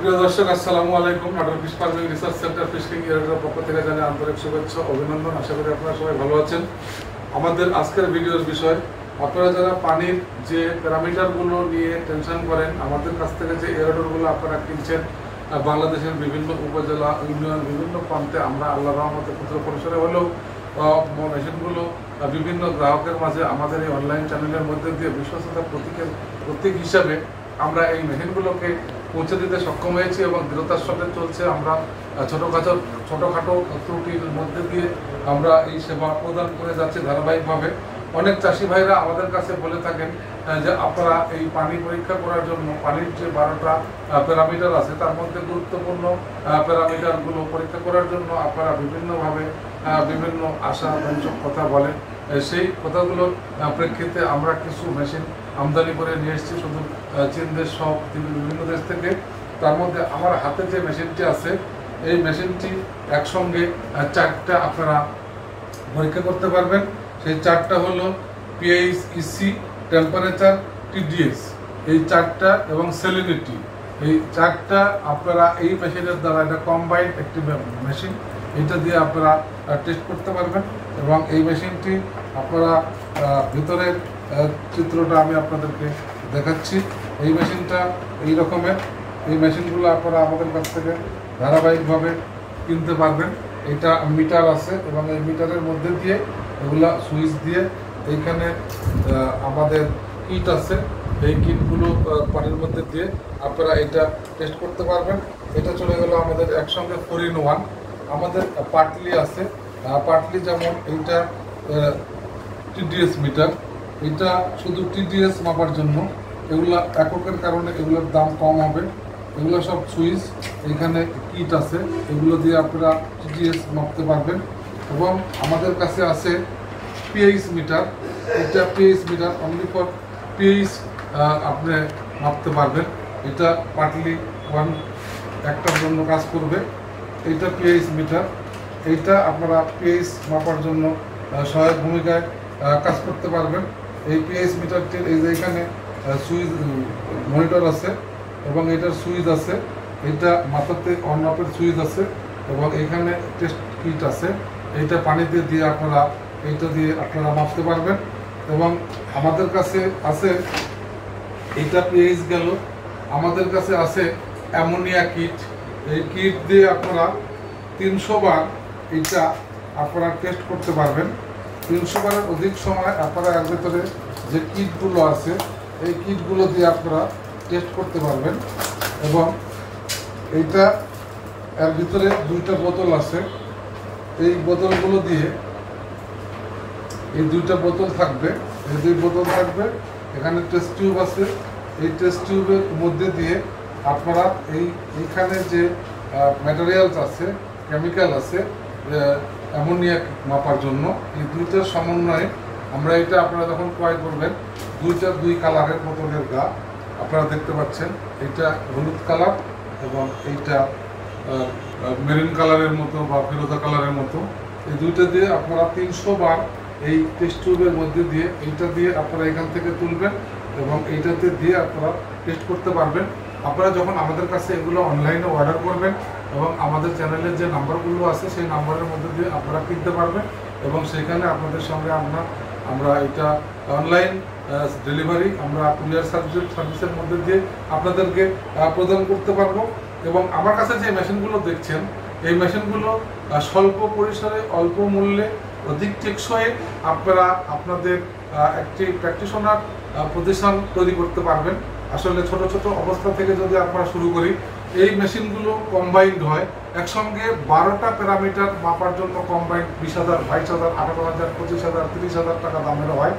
প্রিয় দর্শক, আসসালামু আলাইকুম। Natore fish farming research centre fishing এর পক্ষ থেকে জানাই আন্তরিক শুভেচ্ছা অভিনন্দন। আশা করি আপনারা সবাই ভালো আছেন। আমাদের আজকের ভিডিওর বিষয়, আপনারা যারা পানির যে প্যারামিটারগুলো নিয়ে টেনশন করেন, আমাদের কাছ থেকে যে এয়ারডোরগুলো আপনারা কিনছেন, বাংলাদেশের বিভিন্ন উপজেলা ইউনিয়ন বিভিন্ন প্রান্তে আমরা আল্লাহর রহমতে ক্ষুদ্র পরিসরে হলেও মেশিনগুলো বিভিন্ন গ্রাহকের মাঝে আমাদের এই অনলাইন চ্যানেলের মধ্যে দিয়ে বিশ্বস্ততার প্রতীক হিসাবে আমরা এই মেশিনগুলোকে পৌঁছে দিতে সক্ষম হয়েছি এবং দৃঢ়তার সাথে চলছে। আমরা ছোটোখাটো ত্রুটির মধ্যে দিয়ে আমরা এই সেবা প্রদান করে যাচ্ছি ধারাবাহিকভাবে। অনেক চাষি ভাইরা আমাদের কাছে বলে থাকেন যে আপনারা এই পানি পরীক্ষা করার জন্য পানির যে 12টা প্যারামিটার আছে তার মধ্যে গুরুত্বপূর্ণ প্যারামিটারগুলো পরীক্ষা করার জন্য আপনারা বিভিন্নভাবে বিভিন্ন আশাব্যঞ্জক কথা বলেন। সেই কথাগুলোর প্রেক্ষিতে আমরা কিছু মেশিন আমদানি করে নিয়ে এসেছি শুধু চীন দেশ সহ বিভিন্ন দেশ থেকে। তার মধ্যে আমার হাতে যে মেশিনটি আছে এই মেশিনটি একসঙ্গে 4টা আপনারা পরীক্ষা করতে পারবেন। সেই 4টা হলো পিএইচ, ইসি, টেম্পারেচার, টিডিএস, এই 4টা এবং স্যালিনিটি। এই 4টা আপনারা এই মেশিনের দ্বারা, এটা কম্বাইন্ড একটি মেশিন, এটা দিয়ে আপনারা টেস্ট করতে পারবেন। এবং এই মেশিনটি আপনারা ভিতরের চিত্রটা আমি আপনাদেরকে দেখাচ্ছি। এই মেশিনটা এই রকমের। এই মেশিনগুলো আপনারা আমাদের কাছ থেকে ধারাবাহিকভাবে কিনতে পারবেন। এটা মিটার আছে এবং এই মিটারের মধ্যে দিয়ে এগুলা সুইচ দিয়ে এইখানে আমাদের কিট আছে, এই কিটগুলো পানির মধ্যে দিয়ে আপনারা এটা টেস্ট করতে পারবেন। এটা চলে গেল আমাদের একসঙ্গে 4-in-1। আমাদের পাটলি আছে, পাটলি যেমন এইটা টিডিএস মিটার, এটা শুধু টিডিএস মাপার জন্য। এগুলা এককের কারণে এগুলোর দাম কম হবে। এগুলো সব সুইচ, এখানে কিট আছে, এগুলো দিয়ে আপনারা টিডিএস মাপতে পারবেন। এবং আমাদের কাছে আছে পিএইচ মিটার। এটা pH metre, only for pH আপনি মাপতে পারবেন। এটা পার্টলি 1 একটার জন্য কাজ করবে। এইটা পিএইচ মিটার, এইটা আপনারা পিএইচ মাপার জন্য সহায়ক ভূমিকায় কাজ করতে পারবেন। এই পিএইচ মিটারটির এই যে এখানে সুইচ মনিটর আছে এবং এটার সুইচ আছে, এইটা মাথাতে অন অফের সুইচ আছে এবং এখানে টেস্ট কিট আছে। এইটা পানিতে দিয়ে আপনারা এইটা দিয়ে আপনারা মাপতে পারবেন। এবং আমাদের কাছে আছে, এইটা পিএইচ গেল, আমাদের কাছে আছে অ্যামোনিয়া কিট। এই কিট দিয়ে আপনারা 300 বার এইটা আপনারা টেস্ট করতে পারবেন। 300 বারের অধিক সময় আপনারা এর ভেতরে যে কিটগুলো আছে এই কিটগুলো দিয়ে আপনারা টেস্ট করতে পারবেন। এবং এইটা এর ভিতরে 2টা বোতল আছে, এই বোতলগুলো দিয়ে এই 2টা বোতল থাকবে, এই 2 বোতল থাকবে। এখানে টেস্ট টিউব আছে, এই টেস্ট টিউবের মধ্যে দিয়ে আপনারা এইখানে যে ম্যাটেরিয়ালস আছে, কেমিক্যাল আছে অ্যামোনিয়া মাপার জন্য, এই 2টার সমন্বয়ে আমরা এটা আপনারা যখন ক্রয় করবেন, 2 কালারের বোতলের গা আপনারা দেখতে পাচ্ছেন। এইটা হলুদ কালার এবং এইটা মেরুন কালারের মতো বা ফিরোজা কালারের মতো। এই 2টা দিয়ে আপনারা 300 বার এই টেস্ট টিউবের মধ্যে দিয়ে এইটা দিয়ে আপনারা এখান থেকে তুলবেন এবং এইটাতে দিয়ে আপনারা টেস্ট করতে পারবেন। আপনারা যখন আমাদের কাছে এগুলো অনলাইনে অর্ডার করবেন এবং আমাদের চ্যানেলের যে নাম্বারগুলো আছে সেই নাম্বারের মধ্যে দিয়ে আপনারা কিনতে পারবেন এবং সেখানে আপনাদের সঙ্গে আমরা এটা অনলাইন ডেলিভারি, আমরা কুরিয়ার সার্ভিসের মধ্যে দিয়ে আপনাদেরকে প্রদান করতে পারবো। এবং আমার কাছে যে মেশিনগুলো দেখছেন, এই মেশিনগুলো স্বল্প পরিসরে অল্প মূল্যে অধিক টেকসই আপনারা আপনাদের একটি প্র্যাকটিশনার প্রতিষ্ঠান তৈরি করতে পারবেন। আসলে ছোট ছোট অবস্থা থেকে যদি আমরা শুরু করি, এই মেশিনগুলো কম্বাইন্ড হয় একসঙ্গে 12টা প্যারামিটার মাপার জন্য। কম্বাইন্ড 20,000, 22,000, 18,000, 25,000, 30,000 টাকা দামের হয়।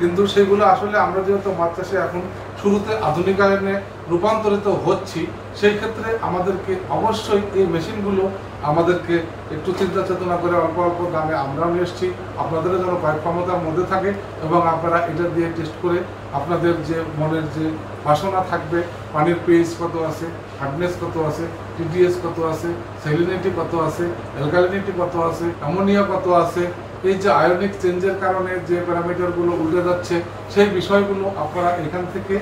কিন্তু সেগুলো আসলে আমরা যেহেতু মাছ চাষে এখন শুরুতে আধুনিকায়নে রূপান্তরিত হচ্ছি, সেই ক্ষেত্রে আমাদেরকে অবশ্যই এই মেশিনগুলো আমাদেরকে একটু চিন্তা চেতনা করে অল্প অল্প দামে আমরাও নিয়ে এসেছি, আপনাদের যেন ক্রয় ক্ষমতার মধ্যে থাকে এবং আপনারা এটা দিয়ে টেস্ট করে আপনাদের যে মনের যে বাসনা থাকবে, পানির পিএইচ কত আছে, হার্ডনেস কত আছে, টিডিএস কত আছে, স্যালিনিটি কত আছে, অ্যালকালিনিটি কত আছে, অ্যামোনিয়া কত আছে, এই যে আয়নিক চেঞ্জের কারণে যে প্যারামিটারগুলো উল্টে যাচ্ছে সেই বিষয়গুলো আপনারা এখান থেকে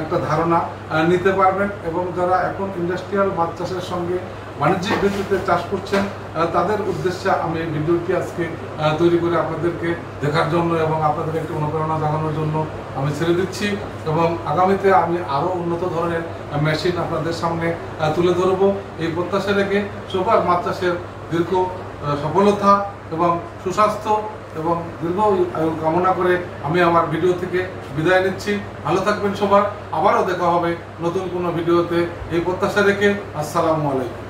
একটা ধারণা নিতে পারবেন। এবং যারা এখন ইন্ডাস্ট্রিয়াল মাছ চাষের সঙ্গে বাণিজ্যিক ভিত্তিতে চাষ করছেন তাদের উদ্দেশ্যে আমি এই ভিডিওটি আজকে তৈরি করে আপনাদেরকে দেখার জন্য এবং আপনাদের একটি অনুপ্রেরণা জানানোর জন্য আমি ছেড়ে দিচ্ছি। এবং আগামীতে আমি আরও উন্নত ধরনের মেশিন আপনাদের সামনে তুলে ধরবো এই প্রত্যাশা রেখে সবার মাছ চাষের দীর্ঘ সফলতা এবং সুস্বাস্থ্য এবং দীর্ঘ আয়ু কামনা করে আমি আমার ভিডিও থেকে বিদায় নিচ্ছি। ভালো থাকবেন সবার, আবারও দেখা হবে নতুন কোনো ভিডিওতে এই প্রত্যাশা রেখে। আসসালামু আলাইকুম।